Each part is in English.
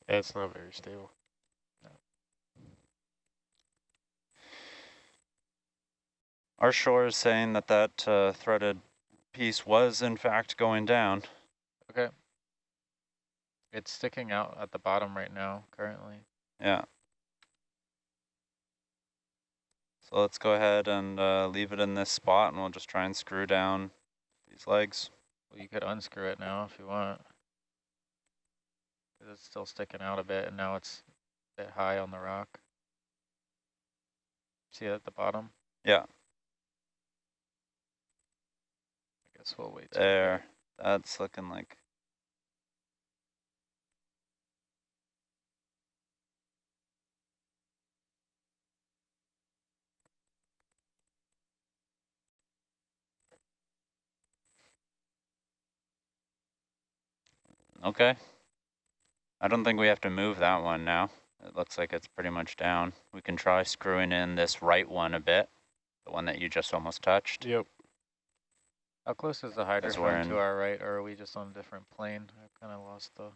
Yeah, it's not very stable. Our shore is saying that that threaded piece was in fact going down. Okay. It's sticking out at the bottom right now, currently. Yeah. So let's go ahead and leave it in this spot, and we'll just try and screw down these legs. Well, you could unscrew it now if you want. 'Cause it's still sticking out a bit, and now it's a bit high on the rock. See it at the bottom? Yeah. I guess we'll wait till There. That's looking like... Okay. I don't think we have to move that one now. It looks like it's pretty much down. We can try screwing in this right one a bit, the one that you just almost touched. Yep. How close is the we're hydrophone in- to our right, or are we just on a different plane? I kind of lost the...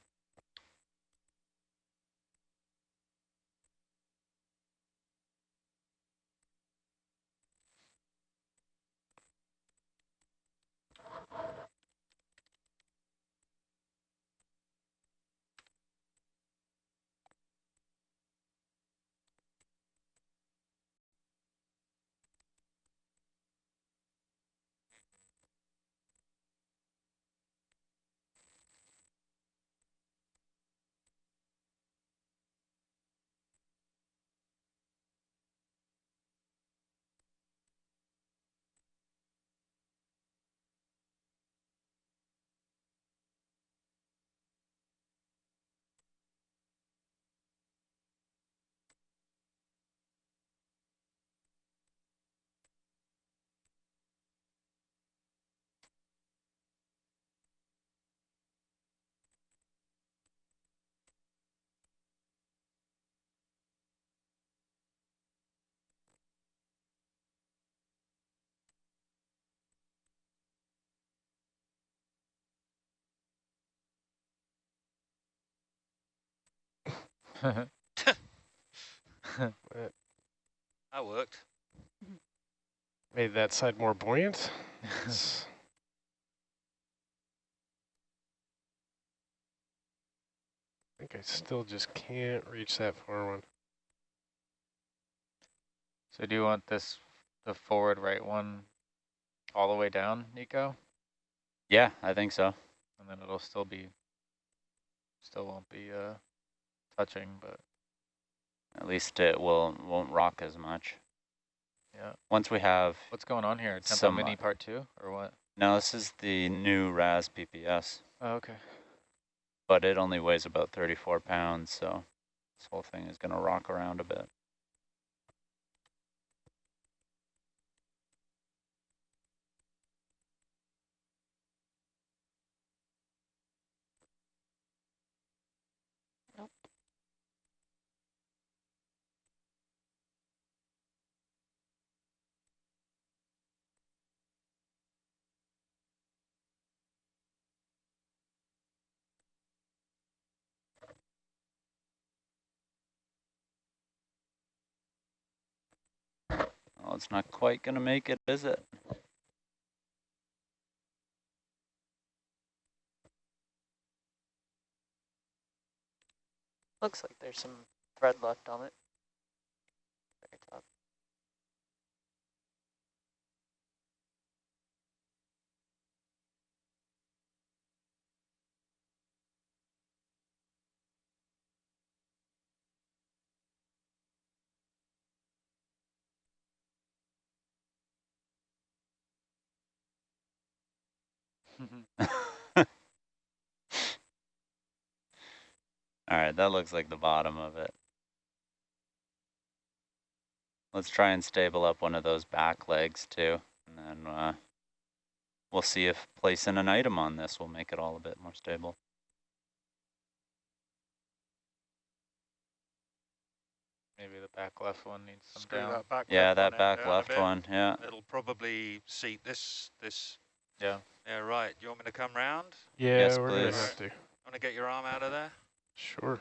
That worked. Made that side more buoyant. I think I still just can't reach that far one. So do you want this, the forward right one, all the way down, Nico? Yeah, I think so. And then it'll still won't be touching, but At least it won't rock as much. yeah. Once we have... What's going on here? Tempo some, Mini Part 2 or what? No, this is the new RAS PPS, Oh, okay. but it only weighs about 34 pounds, so this whole thing is going to rock around a bit. Oh, it's not quite going to make it, is it? Looks like there's some thread left on it. Very top. All right, that looks like the bottom of it. Let's try and stable up one of those back legs too, and then we'll see if placing an item on this will make it all a bit more stable. Maybe the back left one needs some Screw down. that back Yeah, left that one back down a left bit. one, yeah. It'll probably seat this. Yeah. Yeah, right. You want me to come round? Yeah, Yes, we're going please. to have to. Want to get your arm out of there? Sure.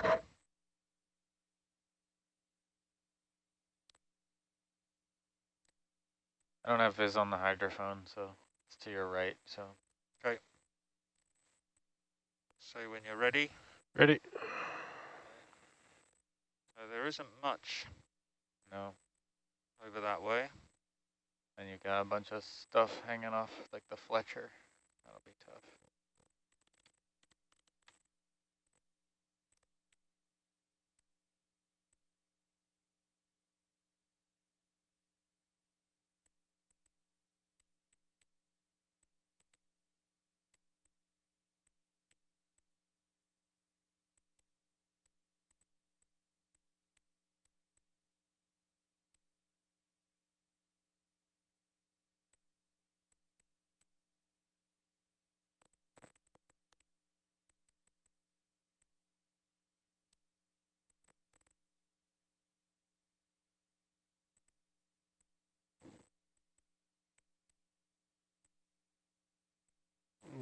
I don't have viz on the hydrophone, so it's to your right, so. Say when you're ready. Ready? So there isn't much No. over that way. And you got a bunch of stuff hanging off, like the Fletcher. That'll be tough.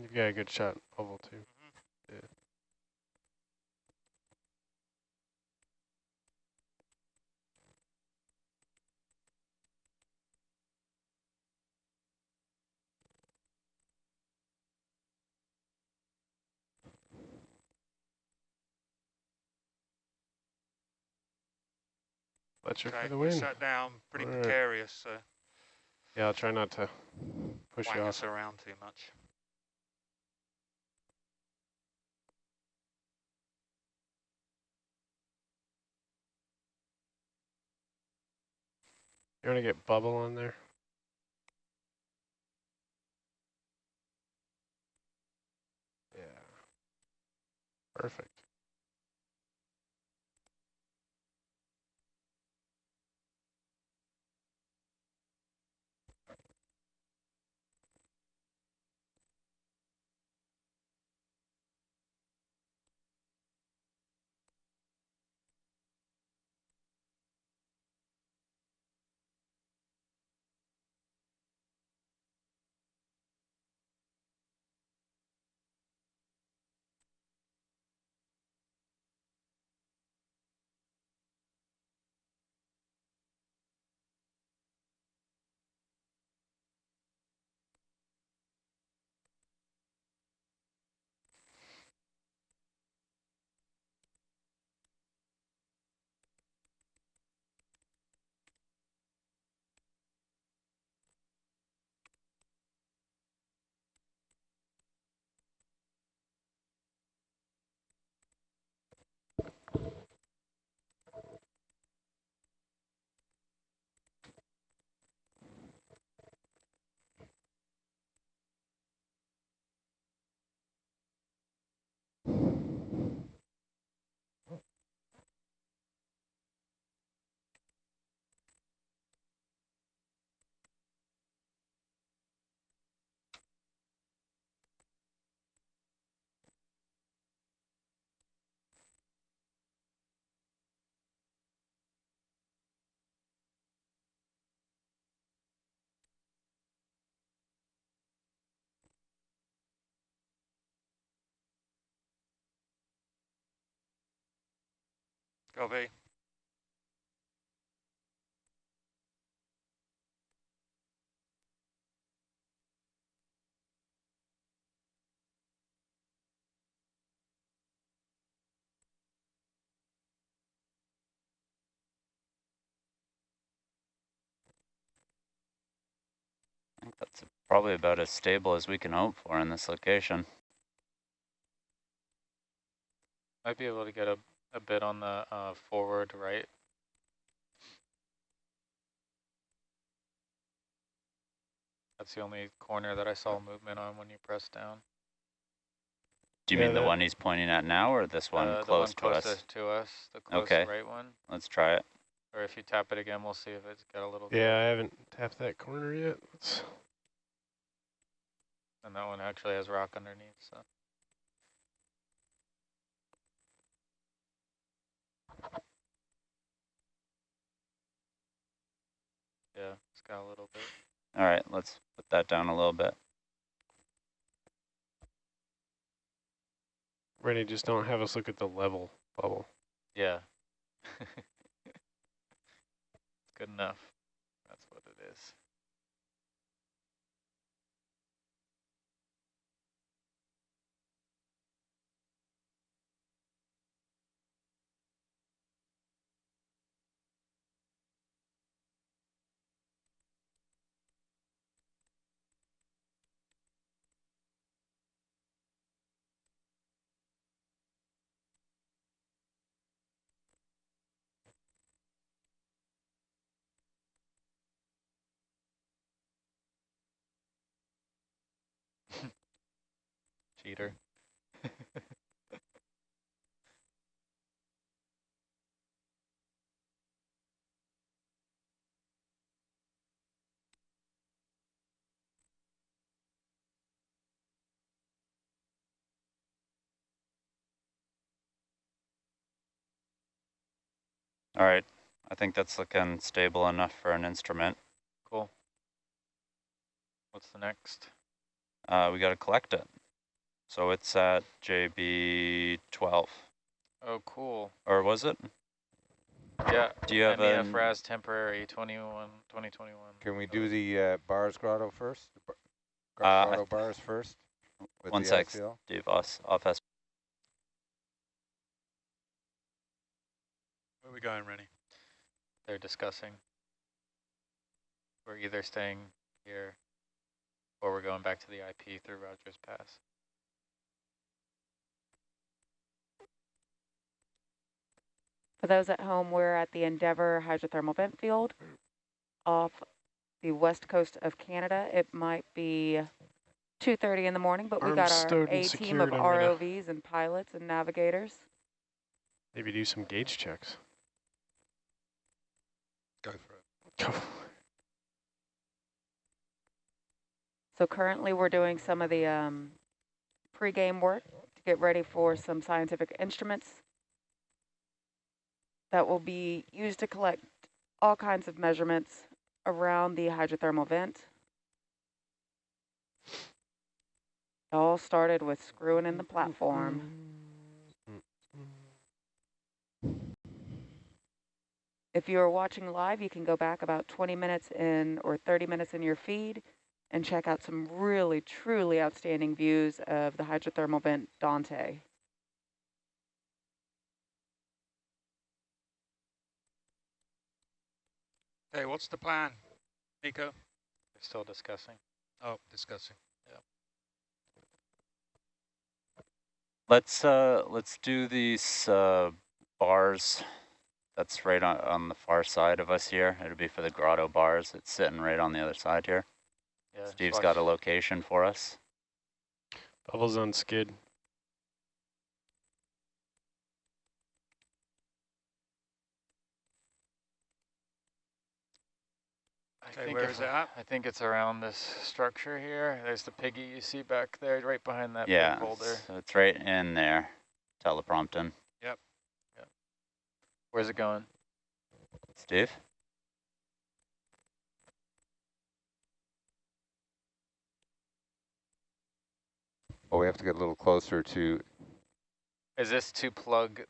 You got a good shot, oval too. Yeah. Fletcher for Okay, the we win. sat down pretty Alright. precarious, so Yeah, I'll try not to push wang you us off. around too much. You want to get bubble on there? Yeah. Perfect. Copy. I think that's probably about as stable as we can hope for in this location. Might be able to get a bit on the forward right. That's the only corner that I saw movement on when you press down. Do you Yeah, mean the that- one he's pointing at now or this one close the one to us? closest to us, the close Okay. right one. Let's try it. Or if you tap it again, we'll see if it's got a little Yeah, I haven't tapped that corner yet. And that one actually has rock underneath, so. Yeah, it's got a little bit. All right, let's put that down a little bit. Ready, just don't have us look at the level bubble. Yeah. Good enough. That's what it is. Cheater. All right, I think that's looking stable enough for an instrument. Cool. What's the next? We got to collect it. So it's at JB 12, Oh, cool. or was it? Yeah. Do you have MEF an, RAS temporary 2021. Can we do the bars grotto first? The I grotto bars first? With one the sec, ICL? Steve, off S. Where are we going, Rennie? They're discussing. We're either staying here or we're going back to the IP through Rogers Pass. For those at home, we're at the Endeavour hydrothermal vent field off the west coast of Canada. It might be 2:30 in the morning, but we Arms got our stowed and A team of secured. I'm gonna ROVs and pilots and navigators. maybe do some gauge checks. Go for it. Go. So currently we're doing some of the pre-game work to get ready for some scientific instruments that will be used to collect all kinds of measurements around the hydrothermal vent. It all started with screwing in the platform. If you are watching live, you can go back about 20 minutes in or 30 minutes in your feed and check out some really, truly outstanding views of the hydrothermal vent Dante. Okay, what's the plan, Nico? They're still discussing. Oh, discussing. Let's do these bars. That's right on the far side of us here. It'll be for the grotto bars. It's sitting right on the other side here. Yeah, Steve's got a location for us. Bubbles on skid. Okay, where is it at? I think it's around this structure here. There's the piggy you see back there, right behind that Yeah, big boulder. so it's right in there, teleprompting. Yep. Where's it going? Steve? Well, we have to get a little closer to, Is this to put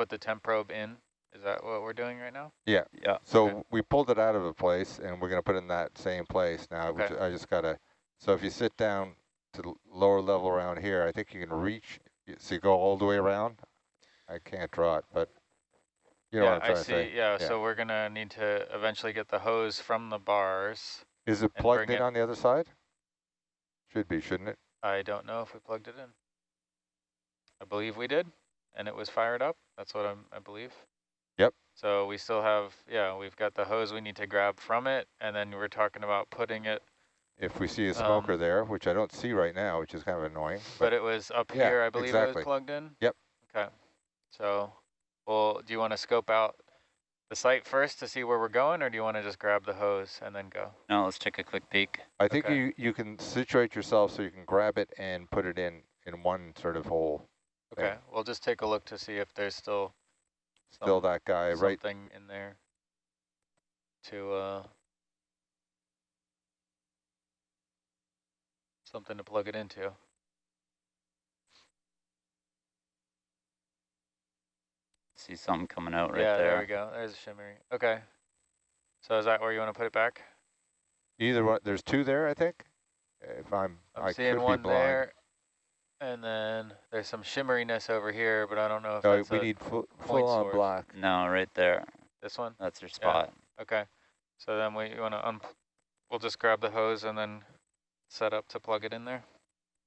the temp probe in? Is that what we're doing right now? yeah. Yeah. So Okay. we pulled it out of a place and we're going to put it in that same place now. Okay. Which I just got to, so if you sit down to the lower level around here, I think you can reach, so you go all the way around. I can't draw it, but you know what I'm trying to say. Yeah, so we're going to need to eventually get the hose from the bars. Is it and plugged bring in it- on the other side? Should be, shouldn't it? I don't know if we plugged it in. I believe we did, and it was fired up. That's what I believe. Yep. So we still have, we've got the hose we need to grab from it, and then we're talking about putting it. If we see a smoker there, which I don't see right now, which is kind of annoying. But it was up yeah, here, I believe it exactly. was plugged in? Yep. Okay. So, well, do you want to scope out the site first to see where we're going, or do you want to just grab the hose and then go? No, let's take a quick peek. I think Okay. you can situate yourself so you can grab it and put it in one sort of hole. Okay, Yeah. we'll just take a look to see if there's still Still that guy right. something in there to something to plug it into. See something coming out right yeah, there. there we go. There's a shimmery. Okay. So is that where you want to put it back? Either one. There's two there, I think. If I seeing could be one blind. there, and then there's some shimmeriness over here, but I don't know if No, that's we a need full point on source. black. No, right there. This one? That's your spot. Okay. So then we want to we'll just grab the hose and then set up to plug it in there.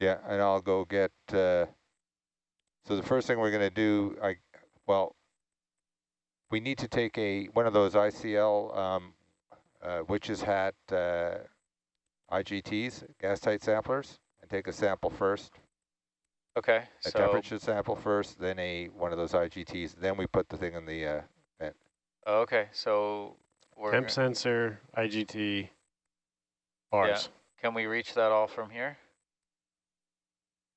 Yeah, and I'll go get. So the first thing we're going to do, we need to take one of those ICL witch's hat IGTs, gas tight samplers, and take a sample first. Okay. A So temperature sample first, then one of those IGTs. Then we put the thing in the vent. okay. So we're Temp sensor, IGT, bars. Can we reach that all from here?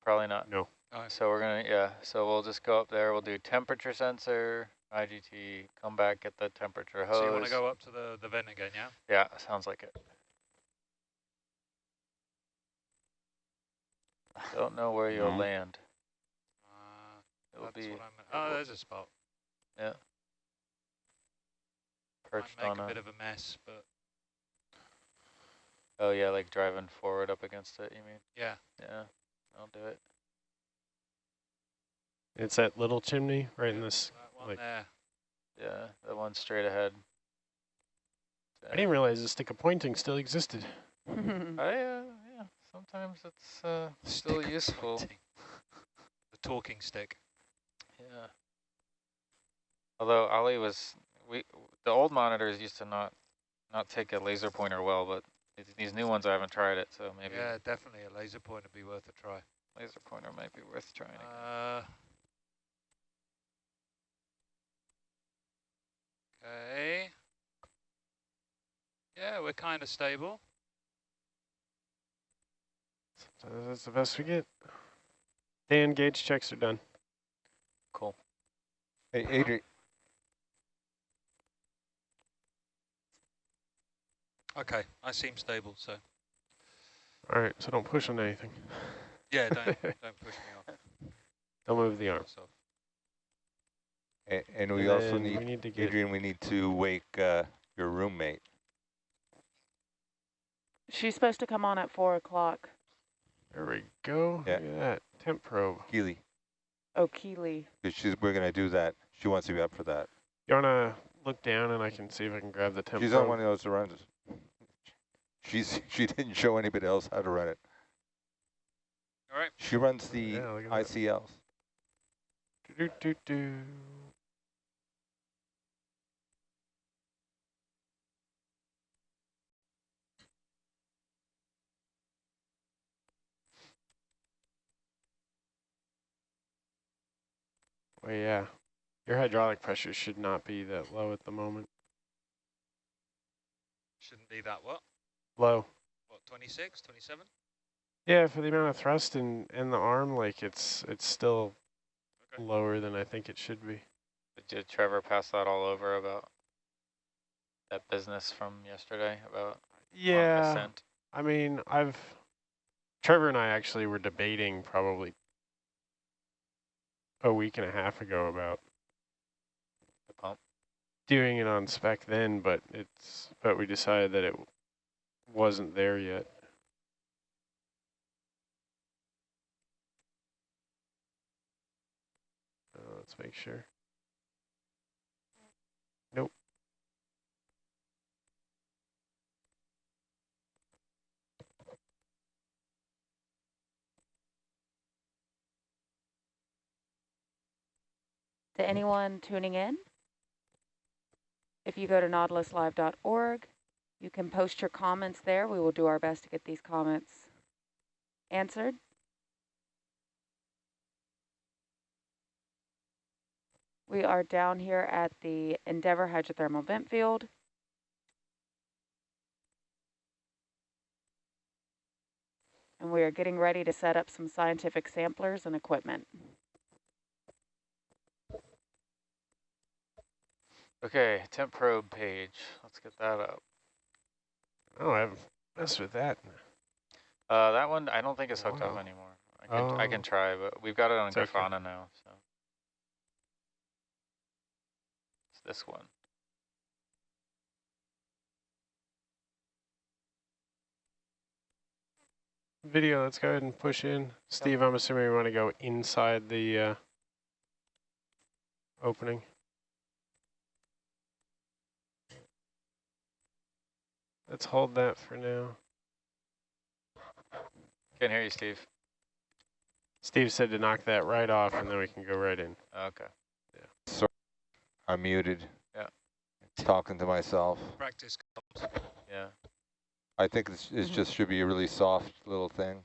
Probably not. No. So we're gonna so we'll just go up there. We'll do temperature sensor, IGT. Come back, get the temperature hose. So you want to go up to the vent again, yeah? Yeah, sounds like it. Don't know where you'll land. It'll That's be what I'm. Oh, there's a spot. yeah. Perched Might make on a bit of a mess, but oh yeah, like driving forward up against it. You mean? yeah. Yeah, I'll do it. It's that little chimney right in this. That one like- there. Yeah, the one straight ahead. I didn't realize the stick of pointing still existed. Oh yeah. Sometimes it's still useful. The talking stick. Yeah. Although Ollie the old monitors used to not take a laser pointer well, but these new ones I haven't tried it, so maybe Yeah, definitely a laser pointer would be worth a try. laser pointer might be worth trying again. Okay. Yeah, we're kind of stable. That's the best we get. Dan, gauge checks are done. Cool. Hey, Adrian. Okay, I seem stable, so All right, so don't push on anything. yeah, don't push me off. Don't move the arm. So, And we And also then need, we need to get Adrian, we need to wake your roommate. She's supposed to come on at 4 o'clock. There we go. Yeah. Look at that temp probe. Keely, Oh, Keely. because we're going to do that. She wants to be up for that. You wanna look down and I can see if I can grab the temp She's probe. on one of those that runs it. She didn't show anybody else how to run it. all right. She runs the Yeah, look at that. ICLs. Do, do, do. Well, yeah. Your hydraulic pressure should not be that low at the moment. Shouldn't be that what? Low. What, 26, 27? Yeah, for the amount of thrust in the arm, like it's still Okay. lower than I think it should be. Did Trevor pass that all over about that business from yesterday about Yeah, ascent? I mean, Trevor and I actually were debating probably a week and a half ago about The pump? doing it on spec then, but we decided that it wasn't there yet. Let's make sure. Nope. To anyone tuning in, if you go to nautiluslive.org, you can post your comments there. We will do our best to get these comments answered. We are down here at the Endeavour hydrothermal vent field. And we are getting ready to set up some scientific samplers and equipment. Okay, temp probe page. Let's get that up. Oh, I haven't messed with that. That one I don't think is hooked Wow. up anymore. I can Oh. try, but we've got it on It's okay. Grafana now. So It's this one. Video, let's go ahead and push in. Steve, I'm assuming we want to go inside the opening. Let's hold that for now. Can't hear you, Steve. Steve said to knock that right off and then we can go right in. Okay. So I'm muted. Yeah. Talking to myself. Practice comes. Yeah. I think it's just should be a really soft little thing.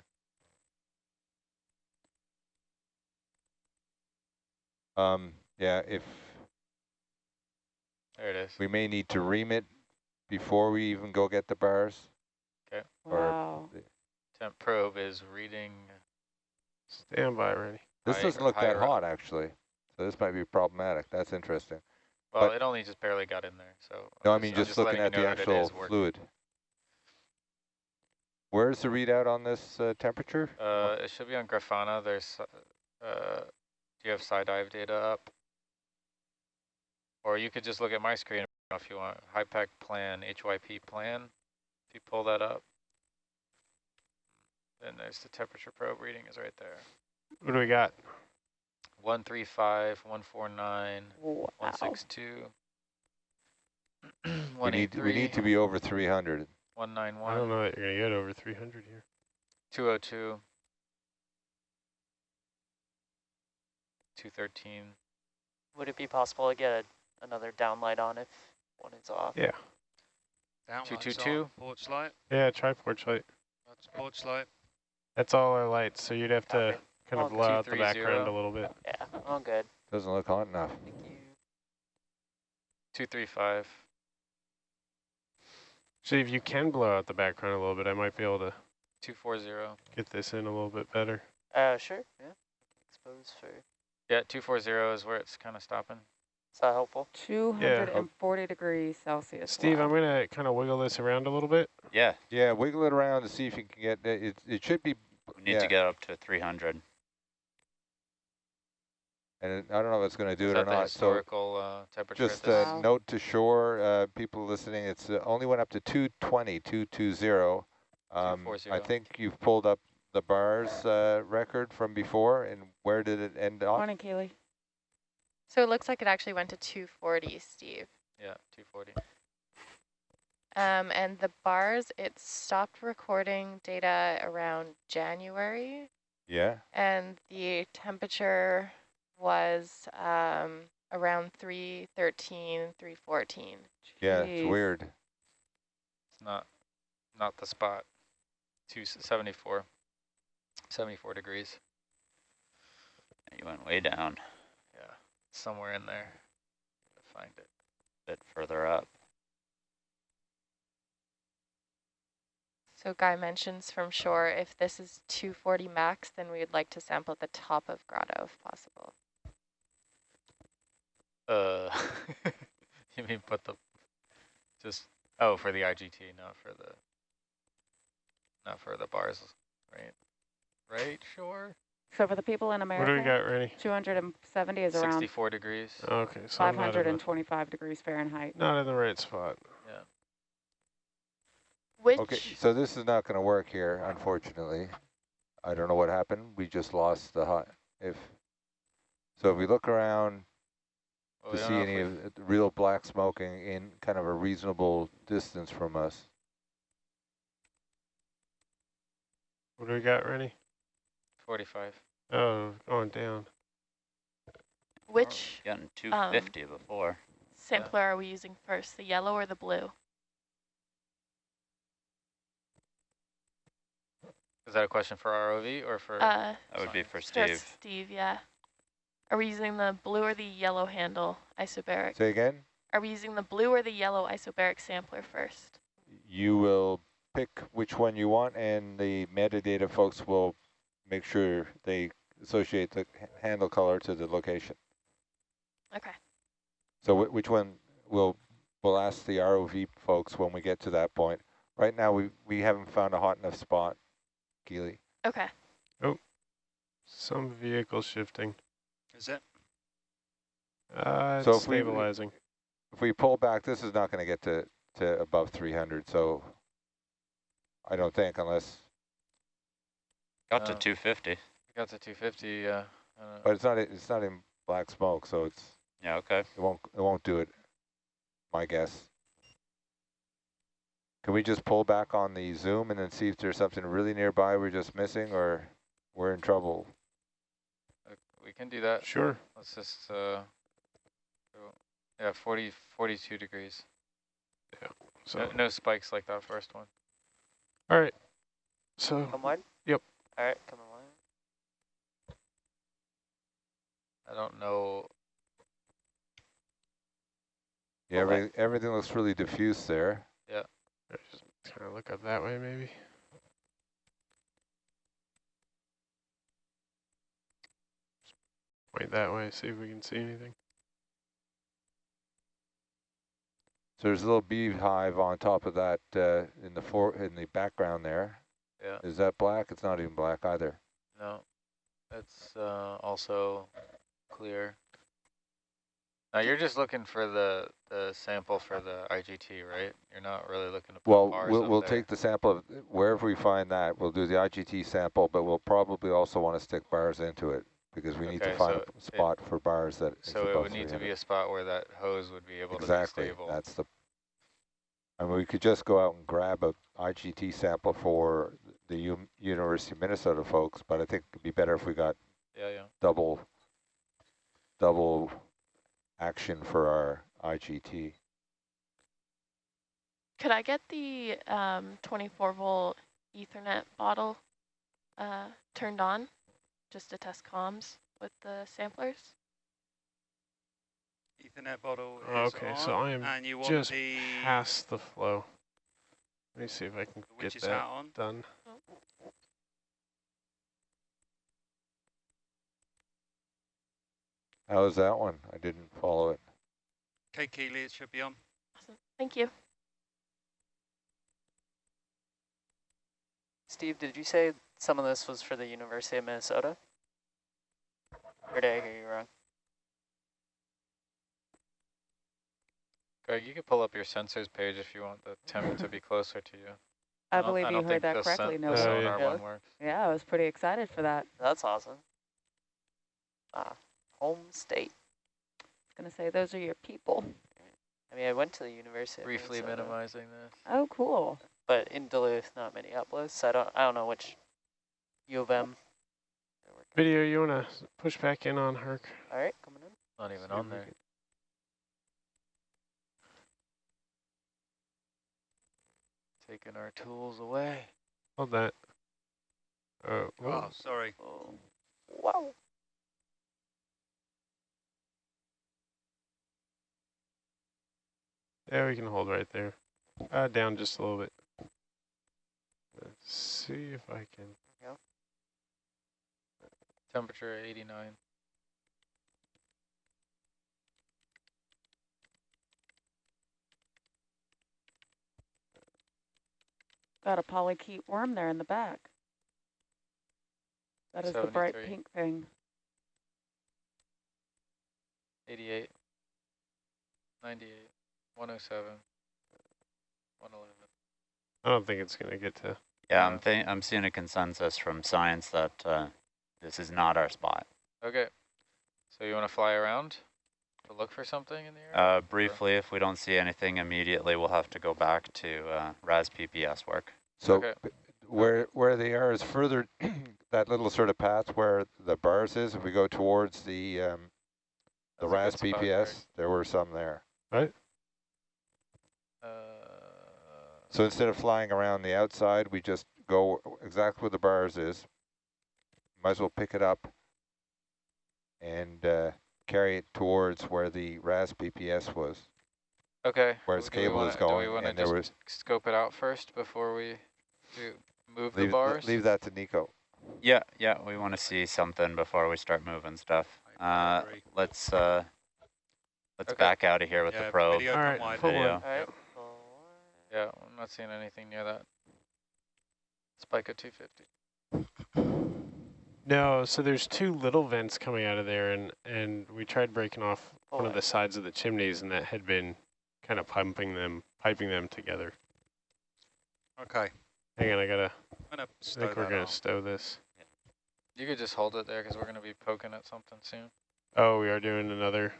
Yeah, if There it is. we may need to ream it before we even go get the bars. Okay. Wow. Temp probe is reading. Stand by, Rennie. This doesn't look that higher up. hot, actually. So this might be problematic. That's interesting. Well, But- it only just barely got in there, so. No, I I'm mean just letting looking you at know the that it actual is working. fluid. Where's the readout on this temperature? It should be on Grafana. There's, do you have side dive data up? Or you could just look at my screen if you want. HYPAC plan, HYP plan. If you pull that up, then there's the temperature probe reading is right there. What do we got? 135, 149, Wow. 162, We 183, need to be over 300. I don't 191, know that you're going to get over 300 here. 202, 213. Would it be possible to get another downlight on if one is off? Yeah. Down 222. Porch light. Yeah, try porch light. That's porch light. That's all our lights, so you'd have to Okay. kind of Okay. blow out the 230. background a little bit. Yeah, all good. Doesn't look hot enough. Thank you. 235. See, if you can blow out the background a little bit, I might be able to 240. get this in a little bit better. Sure, yeah. Expose for, is Yeah, 240 is where it's kind of stopping. that helpful? 240 degrees Celsius. Steve, wow. I'm going to kind of wiggle this around a little bit. Yeah, Yeah, wiggle it around to see if you can get it. It should be. we need Yeah. to get up to 300. And I don't know if it's going to do Is it that or the not. So historical temperature? just at this? Wow. note to shore, people listening, it's only went up to 220, 220. I 240. think you've pulled up the bars record from before, and where did it end off? Morning, Keely. So it looks like it actually went to 240, Steve. Yeah, 240. And the bars, it stopped recording data around January, Yeah, and the temperature was around 313, 314. yeah, it's Jeez. weird. It's not the spot. 274. 74 degrees. You went way down, Yeah, somewhere in there. Find it. a bit further up. So Guy mentions from shore, if this is 240 max, then we would like to sample at the top of grotto if possible. You mean put the oh, for the IGT, not for the bars, right? Right, sure. So for the people in What America, do we got, Rennie? 270 is around 64 degrees. Okay, so I'm not in, 525 degrees Fahrenheit. not in the right spot. Yeah. Which, Okay, so this is not going to work here, unfortunately. I don't know what happened. We just lost the hot. So if we look around Well, to we don't see know if any we've- of the real black smoking in kind of a reasonable distance from us. What do we got, Rennie? 45. Oh, going down. which Getting 250 before. sampler are we using first, the yellow or the blue? Is that a question for ROV or for? That would be for Just Steve. Steve, yeah. Are we using the blue or the yellow handle isobaric? Say again? Are we using the blue or the yellow isobaric sampler first? You will pick which one you want, and the metadata folks will make sure they associate the handle color to the location. Okay. So which one we'll ask the ROV folks when we get to that point. Right now, we haven't found a hot enough spot, Keely. Okay. Some vehicle shifting. Is it? It's So if we- stabilizing. if we pull back, this is not going to get to above 300. So I don't think, unless. Got to 250. Got to 250, yeah. But it's not in black smoke, so it's. Yeah, okay. It won't do it. My guess. Can we just pull back on the zoom and then see if there's something really nearby we're just missing, or we're in trouble? We can do that. Sure. Let's just, yeah, 42 degrees. Yeah. So No spikes like that first one. all right. So Come wide? Yep. All right, come on. I don't know. Yeah, everything looks really diffuse there. Yeah. just kind of look up that way, maybe. Point that way, see if we can see anything. So there's a little beehive on top of that in the background there. Yeah. Is that black? It's not even black either. No. It's also clear. Now you're just looking for the sample for the IGT, right? You're not really looking to put Well, bars we'll up take the sample of wherever we find that. We'll do the IGT sample, but we'll probably also want to stick bars into it because we need to find a spot for bars that. So it would need to be a spot where that hose would be able to be stable. Exactly. That's the. I mean, we could just go out and grab a IGT sample for the University of Minnesota folks, but I think it'd be better if we got double action for our IGT. Could I get the 24 volt Ethernet bottle turned on just to test comms with the samplers? Ethernet bottle is Okay, on, so I am and you want just the past the flow. Let me see if I can get witch's that hat on. done. How is that one? I didn't follow it. Okay, Keely, it should be on. Awesome. Thank you. Steve, did you say some of this was for the University of Minnesota? Or did I hear you wrong? Greg, you could pull up your sensors page if you want the temp to be closer to you. I believe you heard that correctly. No, the sonar really? one works. Yeah, I was pretty excited for that. That's awesome. Home state. I was going to say, those are your people. I mean, I went to the University of Briefly Minnesota, minimizing this. Oh, cool. but in Duluth, not Minneapolis. I don't know which U of M. Video, you want to push back in on Herc? All right, coming in. Not even on there. Taking our tools away. Hold that. Oh, Oh, sorry. Oh, wow. yeah, we can hold right there. Down just a little bit. Let's see if I can. Go. Temperature 89. Got a polychaete worm there in the back. That is the bright 73. pink thing. 88. 98. 107. 111. I don't think it's going to get to. Yeah, I'm seeing a consensus from science that this is not our spot. Okay. So you want to fly around to look for something in the air? Briefly, if we don't see anything immediately, we'll have to go back to RAS PPS work. So Okay. where they are is further, that little sort of path where the bars is, if we go towards the That's a RAS good spot, PPS, Greg. there were some there. Right? So instead of flying around the outside, we just go exactly where the bars is. Might as well pick it up and carry it towards where the RAS PPS was, Okay. where its Do we cable wanna- is going. Do we want to And there was just scope it out first before we move the bars? leave that to Nico. Yeah, we want to see something before we start moving stuff. I agree. Let's Okay. back out of here with the probe. Video All right, come wide. full Video. one. All right. Yeah, I'm not seeing anything near that. Spike at 250. No, so there's two little vents coming out of there, and we tried breaking off one of the sides of the chimneys, and that had been kind of piping them together. Okay. Hang on, I'm gonna I stow think we're that gonna on. stow this. You could just hold it there because we're going to be poking at something soon. Oh, we are doing another.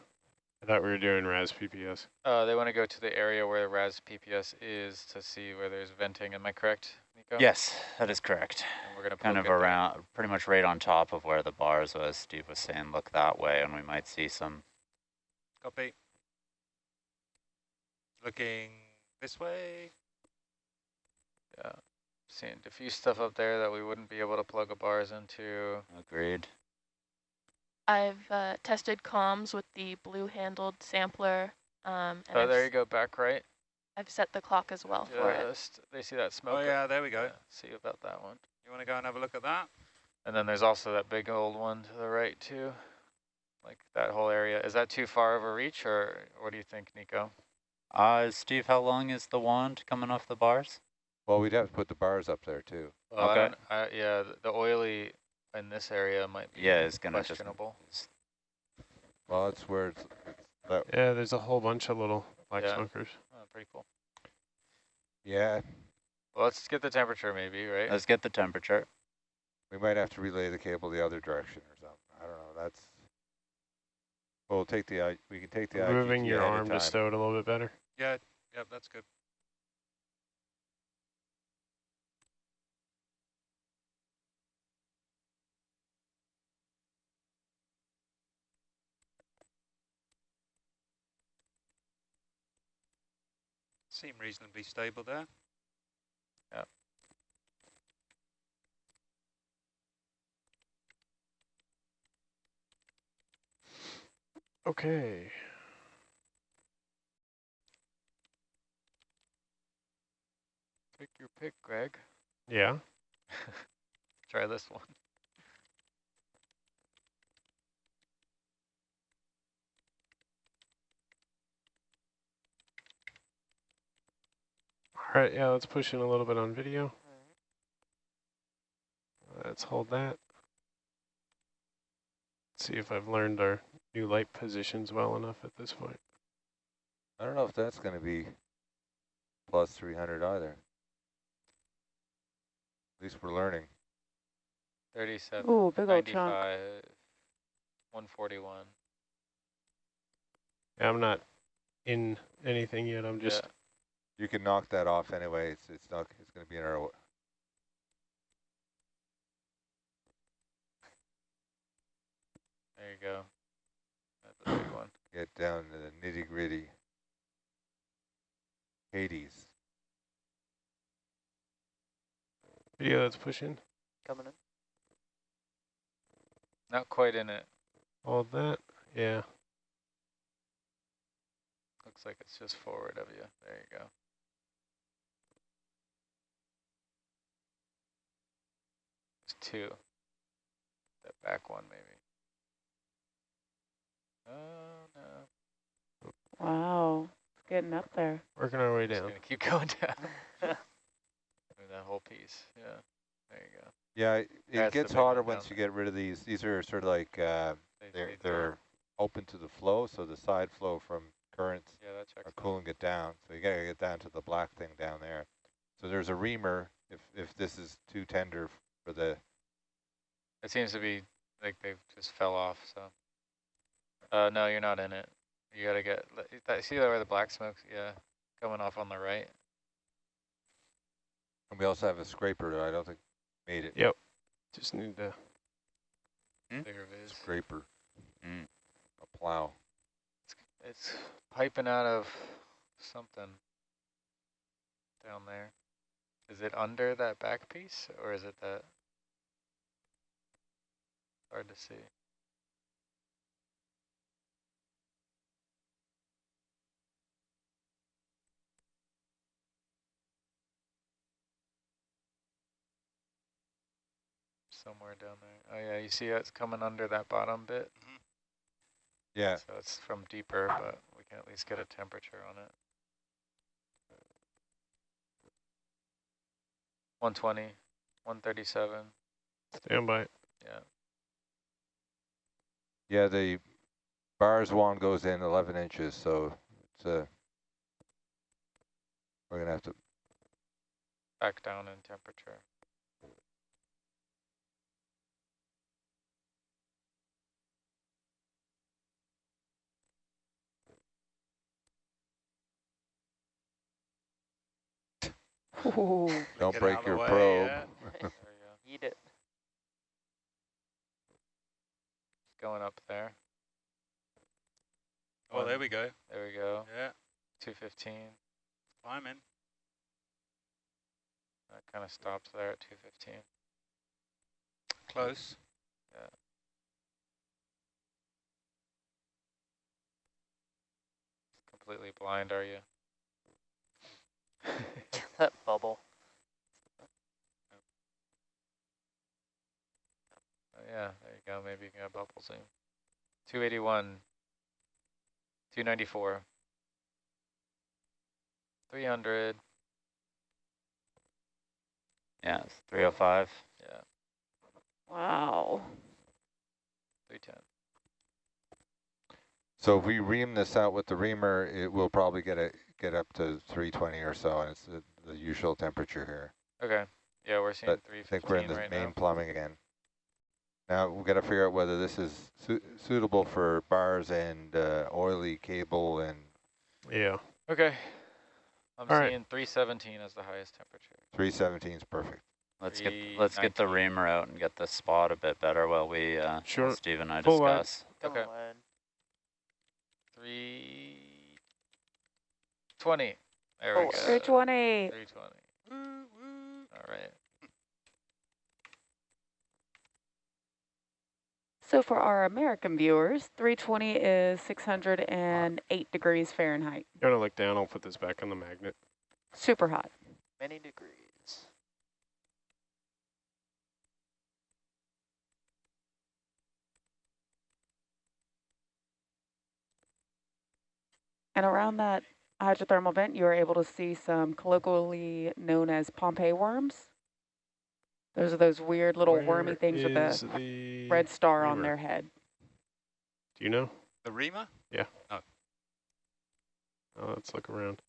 I thought we were doing RAS PPS. They want to go to the area where RAS PPS is to see where there's venting. Am I correct, Nico? Yes, that is correct. And we're going to Kind of around, pretty much right on top of where the bars was. Steve was saying look that way and we might see some. Copy. Looking this way. Yeah. Seeing diffuse stuff up there that we wouldn't be able to plug a bars into. Agreed. I've tested comms with the blue-handled sampler. And Oh, there you go, back right. I've set the clock as well for it. They see that smoke. Oh yeah, there we go. Yeah, see about that one. You want to go and have a look at that? And then there's also that big old one to the right too. Like that whole area. Is that too far of a reach, or what do you think, Nico? Steve, how long is the wand coming off the bars? Well, we'd have to put the bars up there too. Well, Okay. Yeah, the oily in this area might be It's gonna questionable. Well, that's where it's that, Yeah, there's a whole bunch of little black Yeah. smokers. Oh, pretty cool. yeah, Well, let's get the temperature maybe, right? Let's get the temperature. we might have to relay the cable the other direction or something. I don't know. That's. We'll take the. We can take the. Moving IGT your ahead of arm to time. stow it a little bit better. Yeah, yep, that's good. Seem reasonably stable there. Yeah. Okay. Take your pick, Greg. Yeah. Try this one. All right, yeah, let's push in a little bit on video. Let's hold that. See if I've learned our new light positions well enough at this point. I don't know if that's going to be plus 300 either. At least we're learning. 37, Ooh, big old chunk. 95, 141. Yeah, I'm not in anything yet. I'm just. Yeah. You can knock that off anyway. It's not. It's going to be in our. There you go. That's a big one. Get down to the nitty gritty. Hades. Video, let's push in. Coming in. Not quite in it. Hold that. Yeah. Looks like it's just forward of you. There you go. There's two. That back one maybe. Oh no. Wow, it's getting up there. Working our way Just down. gonna keep going down. That whole piece. Yeah. There you go. Yeah, it That's the gets big one hotter down once you there. get rid of these. These are sort of like They they're open to the flow, so the side flow from currents Yeah, that checks are out. cooling it down. So you got to get down to the black thing down there. So there's a reamer if this is too tender for the. It seems to be like they just fell off. So. No, you're not in it. You gotta get. See where the black smoke's? Yeah, coming off on the right. And we also have a scraper that I don't think made it. Yep. Just need to. Bigger viz. Scraper. Mm. A plow. It's piping out of something down there. Is it under that back piece or is it that? Hard to see. Somewhere down there. Oh yeah, you see it's coming under that bottom bit? Yeah. So it's from deeper, but we can at least get a temperature on it. 120, 137. Stand by. Yeah. Yeah, the bars wand goes in 11 inches, so it's have to. Back down in temperature. Ooh. Don't Get break out of the your way, probe. yeah. There we go. Eat it. It's going up there. Oh, there we go. There we go. Yeah, 215. climbing. That kind of stops there at 215. Close. Yeah. Completely blind, are you? That bubble. Oh, yeah, there you go. Maybe you can get bubble zoom. 281. 294. 300. Yeah, it's 305. Yeah, Wow. 310. So if we ream this out with the reamer, it will probably get up to 320 or so, and it's the usual temperature here. Okay. Yeah, we're seeing But I think we're in 315 the right main now. plumbing again. Now we've got to figure out whether this is suitable for bars and oily cable and. Yeah. Okay. I'm All seeing right. 317 as the highest temperature. 317 is perfect. Let's get the 319. reamer out and get the spot a bit better while we Sure. while Steve and I Full wide. discuss. Come Okay. on. 320. There we Oh, go. 320. 320. All right. So for our American viewers, 320 is 608 degrees Fahrenheit. You want to look down? I'll put this back on the magnet. Super hot. Many degrees. And around that hydrothermal vent, you are able to see some colloquially known as Pompeii worms. Those are those weird little wormy Where things with is the the red star on reamer? their head. Do you know? The reamer? Yeah. Oh. Oh, let's look around.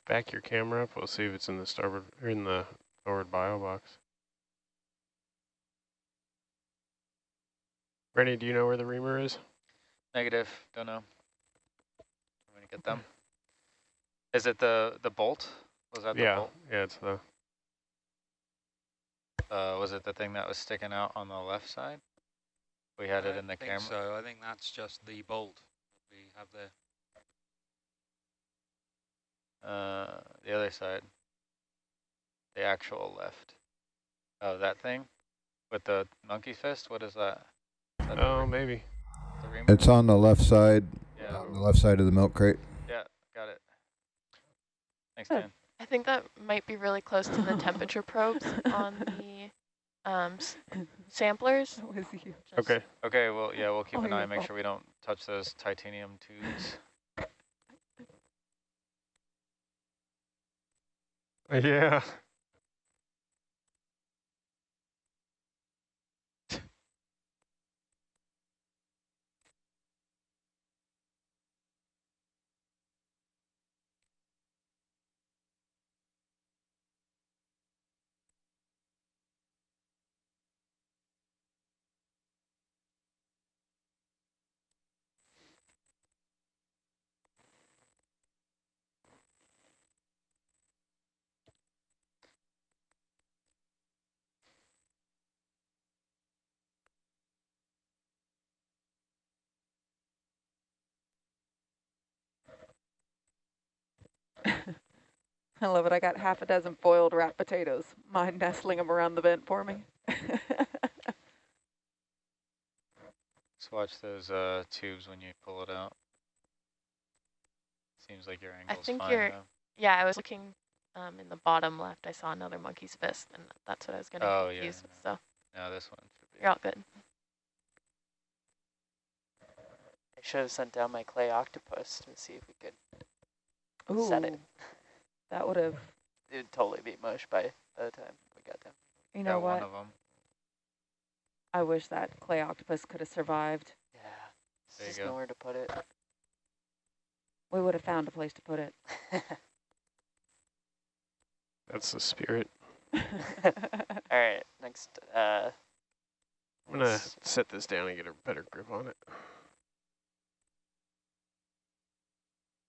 Back your camera up. We'll see if it's in the starboard or in the forward bio box. Rennie, do you know where the reamer is? Negative. Don't know. I'm going to get them. Is it the bolt? Was that the bolt? Yeah, it's the. Was it the thing that was sticking out on the left side? We had it in the camera. So I think that's just the bolt we have there. The other side. The actual left. Oh, that thing? With the monkey fist? What is that? Is that Oh, maybe. the reamer? It's on the left side, Yeah. on the left side of the milk crate. Yeah, got it. Thanks, Oh. Dan. I think that might be really close to the temperature probes on the samplers. That was you. Just- Okay. Okay, well, yeah, we'll keep Oh, an eye, you're make fine. sure we don't touch those titanium tubes. Yeah. I love it. I got half a dozen boiled wrapped potatoes. Mind nestling them around the vent for me? Just watch those tubes when you pull it out. Seems like your angle's think fine you're- though. Yeah, I was looking in the bottom left, I saw another monkey's fist, and that's what I was getting confused with. So No, this one should be. you're all good. I should have sent down my clay octopus to see if we could set it. That would have. It would totally be mush by the time we got down. You know what? One of them. I wish that clay octopus could have survived. Yeah, There there's just you go. nowhere to put it. We would have found a place to put it. That's the spirit. All right, next. I'm gonna set this down and get a better grip on it.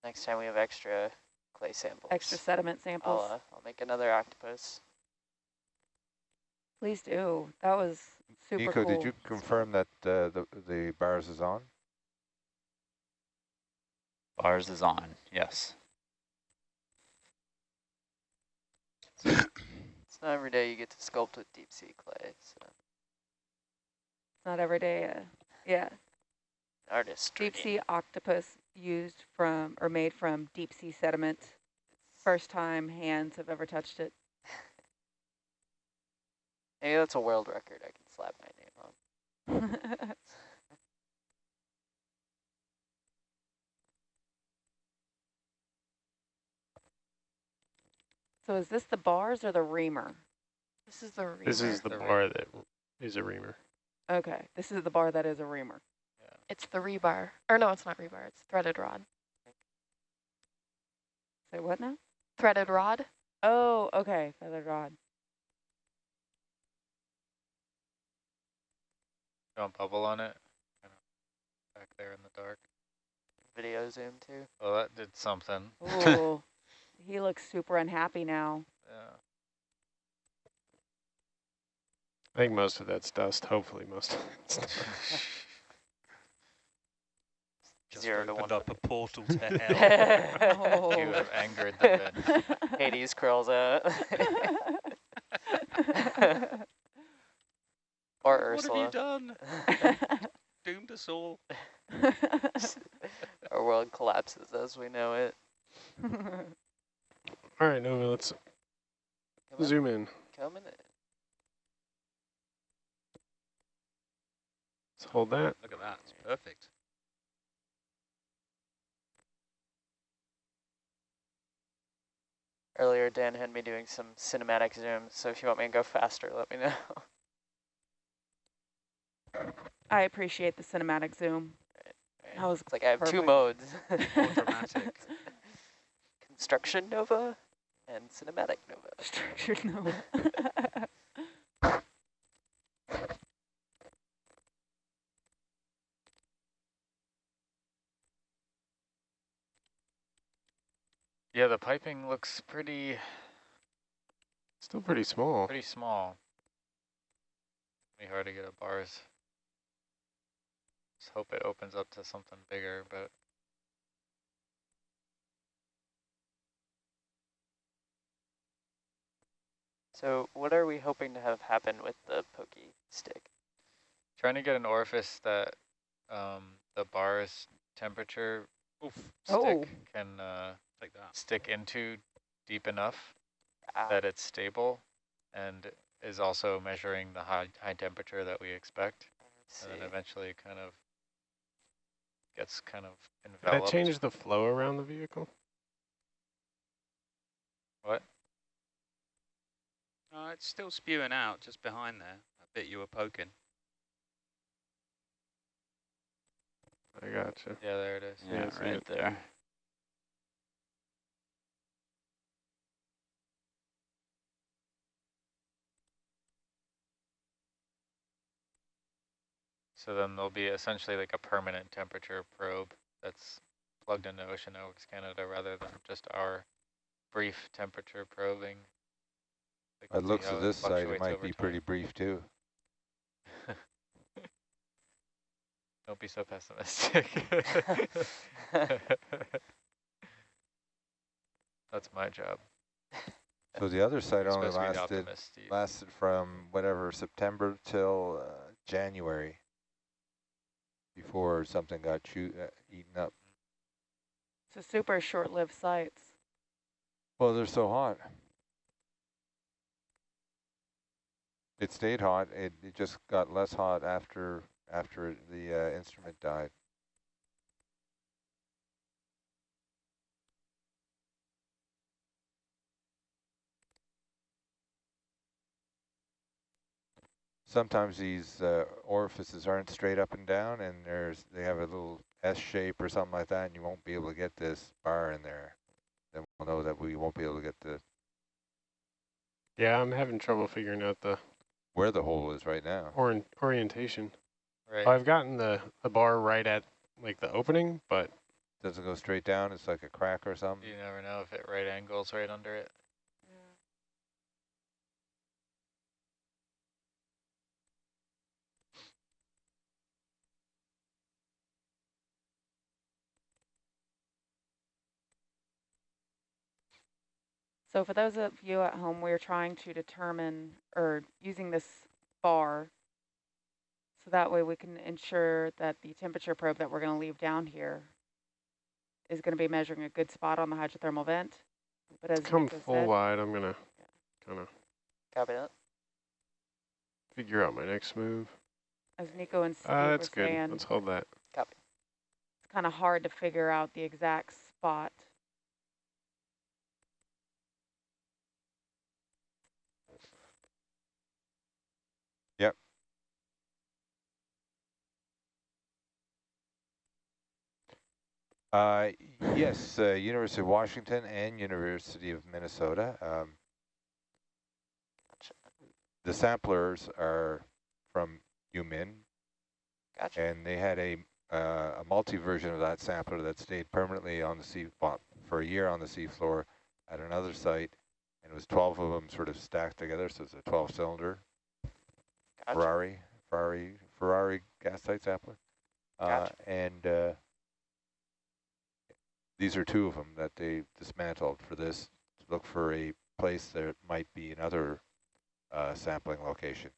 Next time we have extra clay samples. Extra sediment samples. I'll make another octopus. Please do. That was super Nico, cool. did you confirm that the bars is on? Bars is on, yes. It's not every day you get to sculpt with deep sea clay. So. It's not every day. Yeah. Artistry. Deep sea octopus used from or made from deep sea sediment. First time hands have ever touched it. Maybe that's a world record I can slap my name on. So is this the bars or the reamer? This is the reamer. This is the bar that is a reamer. Okay, this is the bar that is a reamer. Yeah. It's the rebar. Or no, it's not rebar. It's threaded rod. Say what now? Threaded rod. Oh, okay, feathered rod. Don't bubble on it. Kind of back there in the dark. Video zoom too. Well, that did something. Ooh, he looks super unhappy now. Yeah. I think most of that's dust. Hopefully most of it's dust. Just 0 to 1. opened up a portal to hell. You have angered the dead. Hades crawls out. Or What Ursula. have you done? Doomed us all. Our world collapses as we know it. All right, Nova, let's zoom in. Coming in. Let's hold that. Look at that. It's perfect. Earlier, Dan had me doing some cinematic zooms, so if you want me to go faster, let me know. I appreciate the cinematic zoom. That was It's like I have two perfect. modes. More dramatic. Construction Nova and Cinematic Nova. Structured Nova. Yeah, the piping looks pretty Still pretty small. small. Pretty hard to get at bars. Just hope it opens up to something bigger, but So what are we hoping to have happen with the pokey stick? trying to get an orifice that the bar's temperature stick Oh. can Take that. stick into deep enough Ah, that it's stable and is also measuring the high temperature that we expect. let's And see. then eventually kind of gets kind of Did enveloped. that change the flow around the vehicle? What? It's still spewing out just behind there. That bit you were poking. I gotcha. Yeah, there it is. Yeah, I see right it. there. So then there'll be essentially like a permanent temperature probe that's plugged into Oceanomics Canada rather than just our brief temperature probing. We By can the see looks how of this site, it fluctuates might over be time. pretty brief too. Don't be so pessimistic. That's my job. So the other site You're only supposed to be the lasted optimist, Steve. from whatever, September till January before something got eaten up. So super short-lived sites. Well, they're so hot. It stayed hot. It just got less hot after the instrument died. Sometimes these orifices aren't straight up and down, and they have a little S shape or something like that, and you won't be able to get this bar in there. Then we'll know that we won't be able to get the Yeah, I'm having trouble figuring out the where the hole is right now. orientation. Right. I've gotten the bar right at like the opening, but Doesn't go straight down. It's like a crack or something. You never know if it right angles right under it. So for those of you at home, we're trying to determine, or using this bar, so that way we can ensure that the temperature probe that we're going to leave down here is going to be measuring a good spot on the hydrothermal vent. But as come Nico full said, wide. I'm going to kind of Copy that. figure out my next move. as Nico and Steve That's were good. saying, Let's hold that. Copy. it's kind of hard to figure out the exact spot. Yep. Yes, University of Washington and University of Minnesota. The samplers are from UMinn, Gotcha. and they had a multi-version of that sampler that stayed permanently on the sea for a year on the seafloor at another site, and it was 12 of them sort of stacked together, so it's a 12-cylinder Gotcha. Ferrari gas tight sampler. Gotcha. And these are two of them that they dismantled for this, to look for a place that might be another sampling location,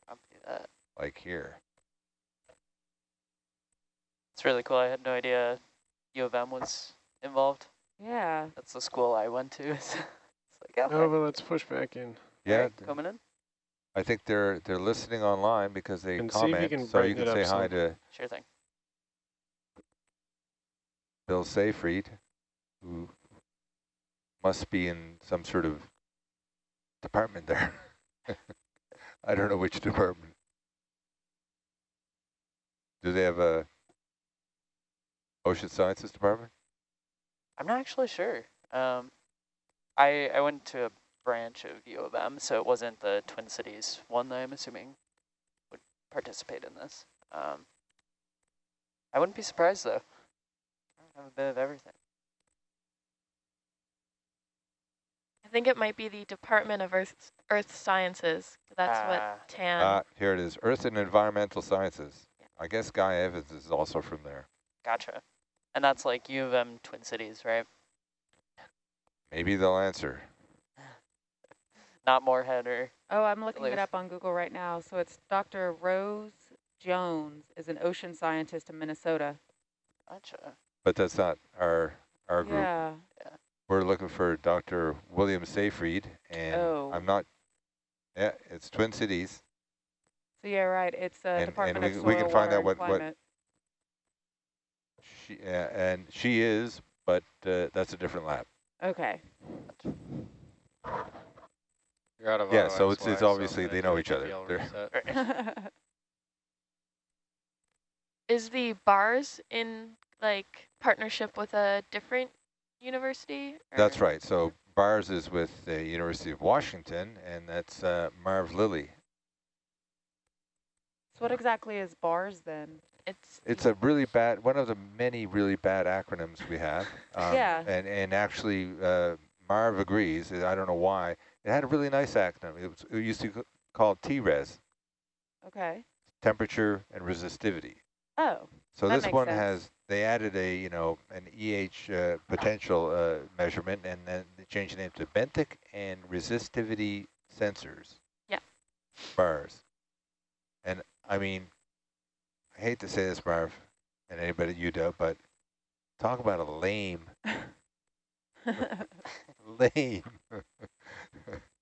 Copy that. like here. It's really cool. I had no idea U of M was involved. Yeah. That's the school I went to. It's like, okay. Oh, but let's push back in. Yeah, Right, coming in. I think they're listening online because they And see if you comment, can so you brighten can it say up hi some. to Sure thing. Bill Seyfried, who must be in some sort of department there. I don't know which department. Do they have a ocean sciences department? I'm not actually sure. I went to a branch of U of M, so it wasn't the Twin Cities one that I'm assuming would participate in this. I wouldn't be surprised though. I have a bit of everything. I think it might be the Department of Earth Sciences. That's what TAN. Here it is, Earth and Environmental Sciences. I guess Guy Evans is also from there. Gotcha. And that's like U of M Twin Cities, right? Maybe they'll answer. Not Moorhead or... Oh, I'm looking it Duluth. up on Google right now. So it's Dr. Rose Jones is an ocean scientist in Minnesota. Gotcha. But that's not our group. Yeah. We're looking for Dr. William Seyfried, and I'm not, yeah, it's Twin Cities. So yeah, right. It's Department of Soil, we can find Water, out and what Climate. and she is, but that's a different lab. Okay. You're out of Yeah, so OXY, it's obviously I'm they gonna know each try to other. get They're- y'all reset. Is the bars in like partnership with a different university? That's right. So BARS is with the University of Washington, and that's Marv Lilly. So what exactly is BARS then? It's a really bad, one of the many really bad acronyms we have. Yeah. And actually, Marv agrees. I don't know why. It had a really nice acronym. It used to be called TRES. Okay. Temperature and resistivity. Oh. So that this makes one sense. they added a, an EH potential measurement, and then they changed the name to benthic and resistivity sensors. Yeah. BARS. And I mean, I hate to say this, Marv, and anybody at UW, but talk about a lame Lame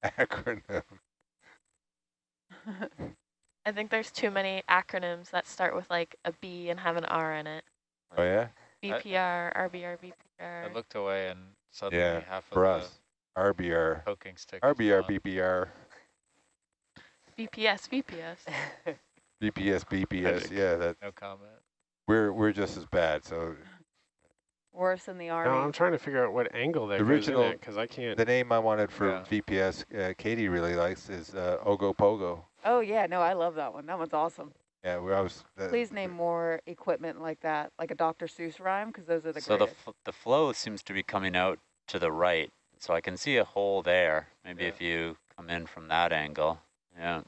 acronym. I think there's too many acronyms that start with like a B and have an R in it. Oh yeah? BPR, RBR, BPR. I looked away and suddenly Yeah, half of for the us. RBR. poking stick is RBR, gone. BPR, BPS, BPS. BPS, BPS. Yeah, that No comment. we're just as bad. So Worse than the No, Army. I'm trying to figure out what angle that The goes in original- at, because I can't. the name I wanted for Yeah. VPS, Katie really likes, is Ogo Pogo. Oh yeah, no, I love that one. That one's awesome. Yeah, I was. Please name more equipment like that, like a Dr. Seuss rhyme, because those are the So greatest. the flow seems to be coming out to the right. So I can see a hole there. Maybe Yeah. if you come in from that angle. Yeah.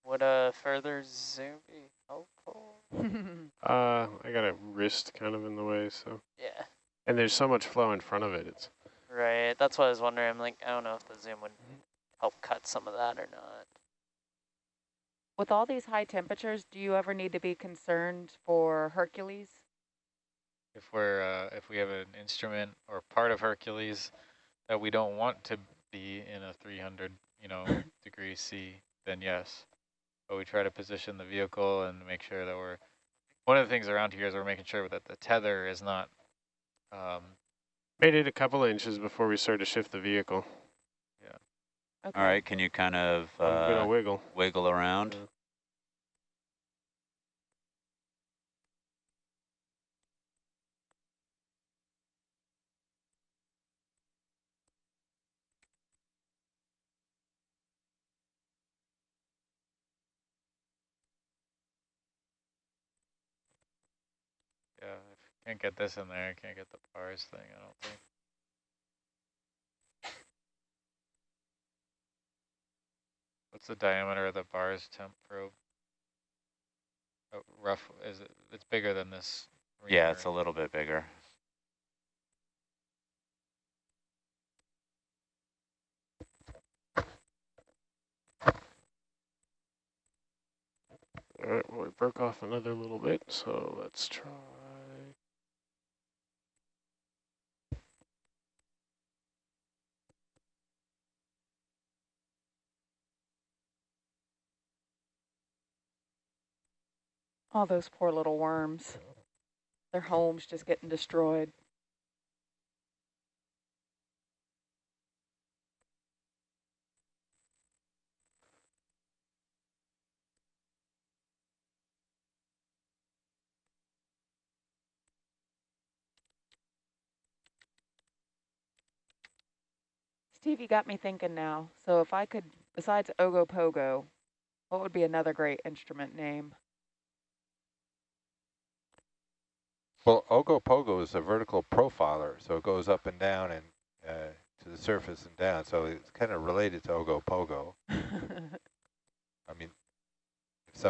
Would a further zoom be helpful? I got a wrist kind of in the way, so. Yeah, And there's so much flow in front of it. It's right. That's what I was wondering. I'm like, I don't know if the zoom would help cut some of that or not. With all these high temperatures, do you ever need to be concerned for Hercules? If we have an instrument or part of Hercules that we don't want to be in a 300, degrees C, then yes. But we try to position the vehicle and make sure that one of the things around here is we're making sure that the tether is not, made it a couple inches before we started to shift the vehicle. Okay. All right. Can you kind of I'm going to wiggle. wiggle around? Yeah. if you can't get this in there, you can't get the bars thing, I don't think. What's the diameter of the bars temp probe? Rough, it's bigger than this. Yeah, reamer. it's a little bit bigger. All right, well, it broke off another little bit, so let's try. All those poor little worms. Their homes just getting destroyed. Steve, you got me thinking now. So if I could, besides Ogo Pogo, what would be another great instrument name? Well, Ogo Pogo is a vertical profiler, so it goes up and down and to the surface and down. So it's kind of related to Ogo Pogo. I mean, if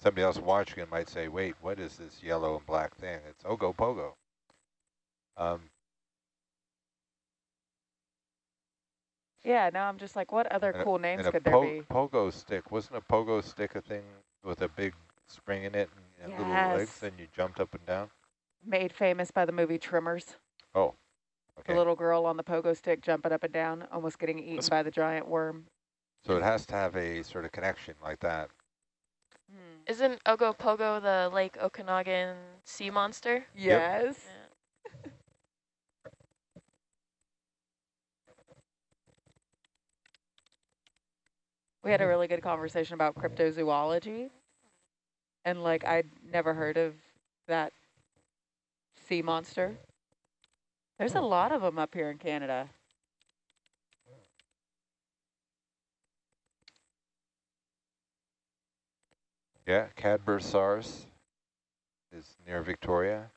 somebody else watching it might say, "Wait, what is this yellow and black thing?" It's Ogo Pogo. Yeah, now I'm just like, what other And cool names and could there be? Pogo stick, wasn't a pogo stick a thing with a big spring in it and little legs, Yes. and you jumped up and down? Made famous by the movie Tremors. Oh, The okay. little girl on the pogo stick jumping up and down, almost getting eaten That's- by the giant worm. So it has to have a sort of connection like that. Isn't Ogopogo the Lake Okanagan sea monster? Yes. Yeah. We had a really good conversation about cryptozoology. And like, I'd never heard of that sea monster. There's a lot of them up here in Canada. Yeah, Cadbursars is near Victoria.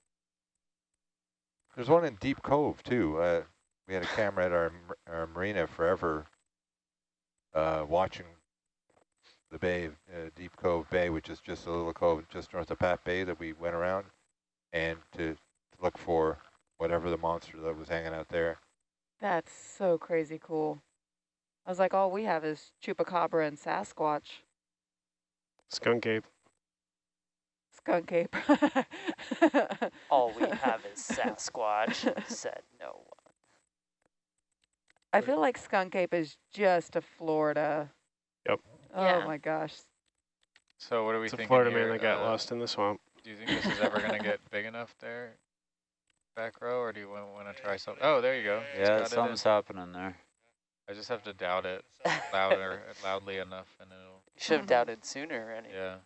There's one in Deep Cove too. We had a camera at our marina forever watching the bay, Deep Cove Bay, which is just a little cove just north of Pat Bay that we went around, and to look for whatever the monster that was hanging out there. That's so crazy cool. I was like, all we have is chupacabra and Sasquatch. Skunk ape. Skunk ape. All we have is Sasquatch, said no one. I feel like Skunk Ape is just a Florida. Yep. Oh Yeah. my gosh. So what are we It's a thinking Florida here? man that got lost in the swamp. Do you think this is ever going to get big enough there, back row, or do you want to try something? Oh, there you go. It's Yeah, got it in. something's happening there. I just have to doubt it loudly enough, and it'll. You should have doubted sooner, Randy. Yeah.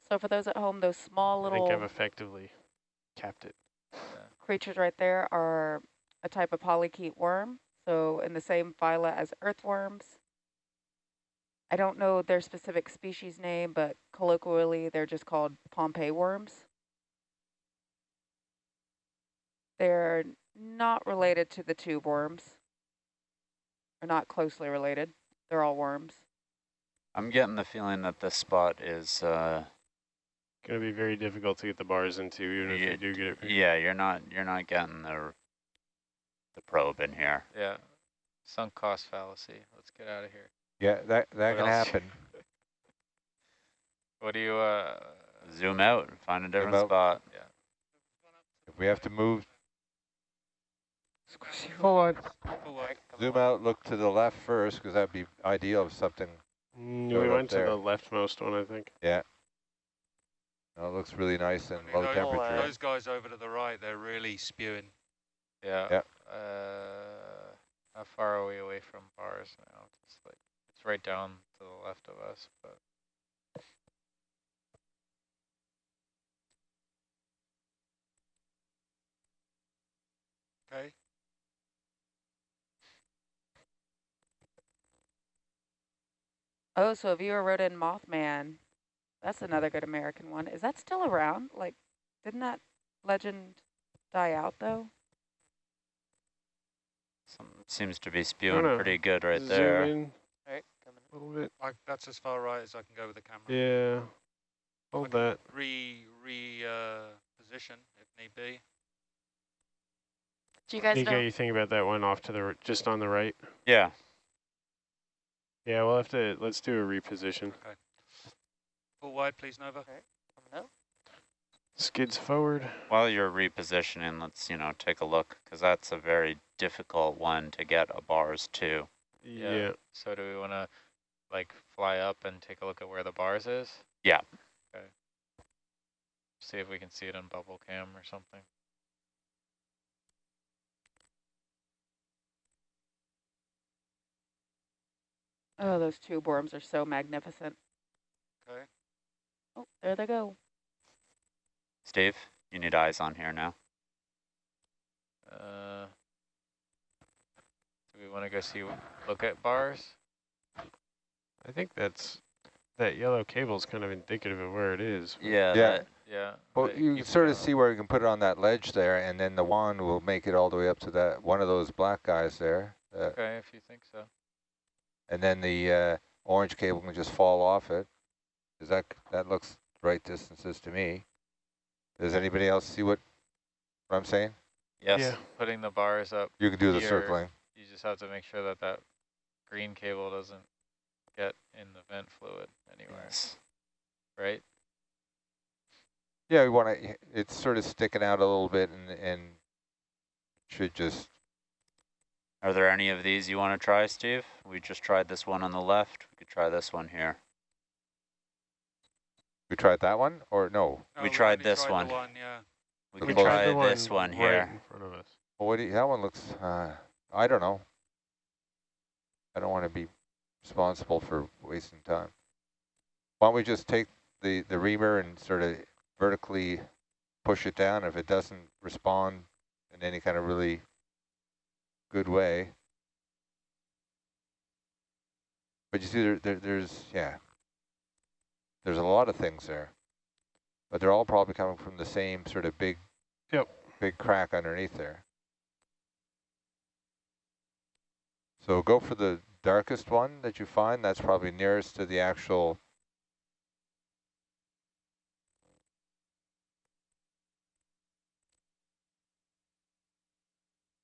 So for those at home, those small I think I've little effectively capped it. creatures right there are a type of polychaete worm. So in the same phyla as earthworms. I don't know their specific species name, but colloquially they're just called Pompeii worms. They're not related to the tube worms. They're not closely related. They're all worms. I'm getting the feeling that this spot is Going to be very difficult to get the bars into, even if you do get it. yeah, you're not getting the probe in here. Yeah. Sunk cost fallacy. Let's get out of here. Yeah, that What can else? happen. What do you, Zoom out and find a different out. spot. yeah. If we have to move, Forward. zoom out, look to the left first, because that'd be ideal if something. We Right up went to there. the leftmost one, I think. Yeah. No, it looks really nice and low those, temperature. those guys over to the right, they're really spewing. Yeah. Yeah. How far are we away from bars now? It's like, it's right down to the left of us, but. Okay. Oh, so a viewer wrote in Mothman. That's another good American one. Is that still around? Like, didn't that legend die out though? Seems to be know. spewing pretty good right Zoom there. in All right, coming. a little bit. That's as far right as I can go with the camera. Yeah. Hold that. Position if need be. Do you guys Nico, know? you think about that one off to the just on the right? Yeah. Yeah, we'll have to. Let's do a reposition. Okay. Full wide, please, Nova. All right, coming up. Skids forward. While you're repositioning, let's take a look, because that's a very difficult one to get a bars to. Yeah. So do we want to like fly up and take a look at where the bars is? Yeah. Okay. See if we can see it on bubble cam or something. Oh, those tube worms are so magnificent. Okay. Oh, there they go. Steve, you need eyes on here now. Do we want to go look at bars? I think that yellow cable is kind of indicative of where it is. Yeah. Yeah. Yeah. Well, but you keep can sort of going. see where you can put it on that ledge there, and then the wand will make it all the way up to that one of those black guys there. Okay, if you think so. And then the orange cable can just fall off it. That looks right distances to me. Does anybody else see what I'm saying? Yes. Yeah. Putting the bars up, You can do the Here. circling. you just have to make sure that that green cable doesn't get in the vent fluid anywhere, Yes. right? Yeah, we want to. It's sort of sticking out a little bit, and should just. Are there any of these you want to try, Steve? We just tried this one on the left. We could try this one here. We tried that one, or no? We tried only this one. The one, yeah. We We could tried try the this one right here. in front of us. Well, what do you, that one looks. I don't know. I don't want to be responsible for wasting time. Why don't we just take the reamer and sort of vertically push it down? If it doesn't respond in any kind of really good way. But you see, there's a lot of things there, but they're all probably coming from the same sort of big crack underneath there. So go for the darkest one that you find. That's probably nearest to the actual